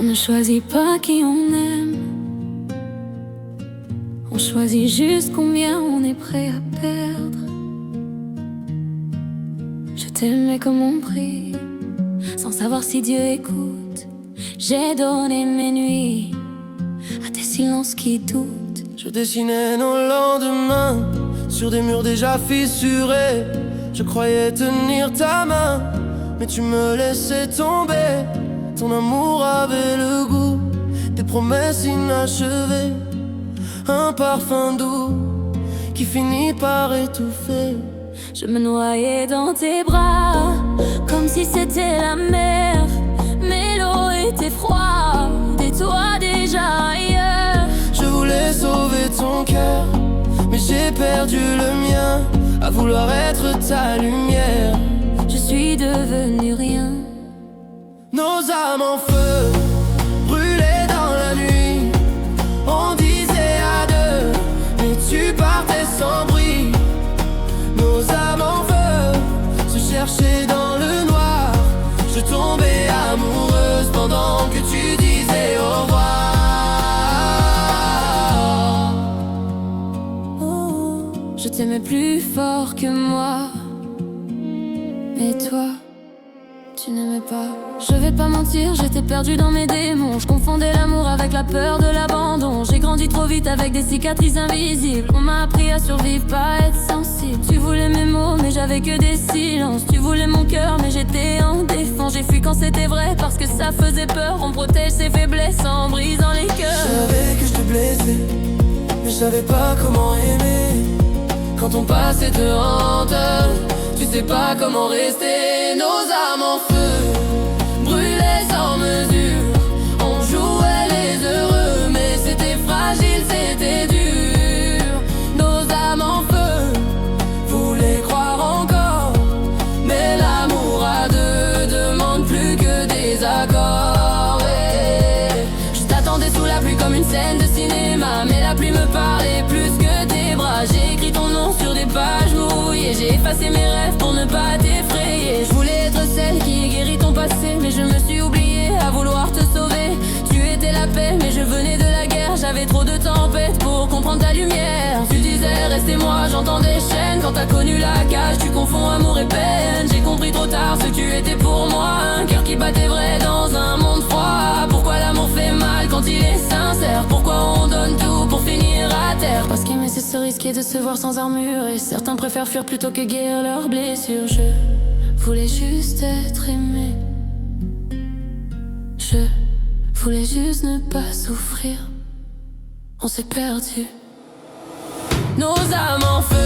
ne choisit pas qui on aime, on choisit juste combien on est prêt à perdre. Je t'aimais comme on prie, sans savoir si Dieu écoute. J'ai donné mes nuits à tes silences qui doutent. Je dessinais nos lendemains sur des murs déjà fissurés. Je croyais tenir ta main, mais tu me laissais tomber. Ton amour avait le goût des promesses inachevées, un parfum doux qui finit par étouffer. Je me noyais dans tes bras, comme si c'était la mer. Mais l'eau était froide et toi déjà ailleurs. Je voulais sauver ton cœur, mais j'ai perdu le mien à vouloir être ta lumière. Je suis devenu rien. Nos âmes en feu, brûlées dans la nuit. On disait à deux, mais tu partais sans bruit. Nos âmes en feu, se cherchaient dans le noir. Je tombais amoureuse pendant que tu disais au revoir. Oh, je t'aimais plus fort que moi, mais toi, tu n'aimais pas. Je vais pas mentir, j'étais perdue dans mes démons. Je confondais l'amour avec la peur de l'abandon. J'ai grandi trop vite avec des cicatrices invisibles. On m'a appris à survivre, pas à être sensible. Tu voulais mes mots, mais j'avais que des silences. Tu voulais mon cœur, mais j'étais en défense. J'ai fui quand c'était vrai, parce que ça faisait peur. On protège ses faiblesses en brisant les cœurs. Je savais que je te blessais, mais je savais pas comment aimer. Quand on passait te hante, tu sais pas comment rester. Nos âmes en feu, brûlées sans mesure. On jouait les heureux, mais c'était fragile, c'était dur. Nos âmes en feu, voulaient croire encore. Mais l'amour à deux demande plus que des accords. Et je t'attendais sous la pluie comme une scène de cinéma, mais la pluie me parlait plus que tes bras. J'ai écrit ton nom sur des pages mouillées. J'ai effacé mes rêves pour ne pas t'effrayer. Je voulais être celle qui guérit ton passé, mais je me suis oubliée à vouloir te sauver. Tu étais la paix, mais je venais de la guerre. J'avais trop de tempêtes pour comprendre ta lumière. Tu disais restez-moi, j'entends des chaînes. Quand t'as connu la cage, tu confonds amour et peine. J'ai compris trop tard ce que tu étais pour moi. Un cœur qui battait vrai dans un monde froid. Pourquoi l'amour fait mal quand il est sincère? Pourquoi on donne tout pour finir à terre? Parce qu'aimer c'est se risquer de se voir sans armure. Et certains préfèrent fuir plutôt que guérir leurs blessures. Je voulais juste être aimé. Je voulais juste ne pas souffrir. On s'est perdu. Nos âmes en feu,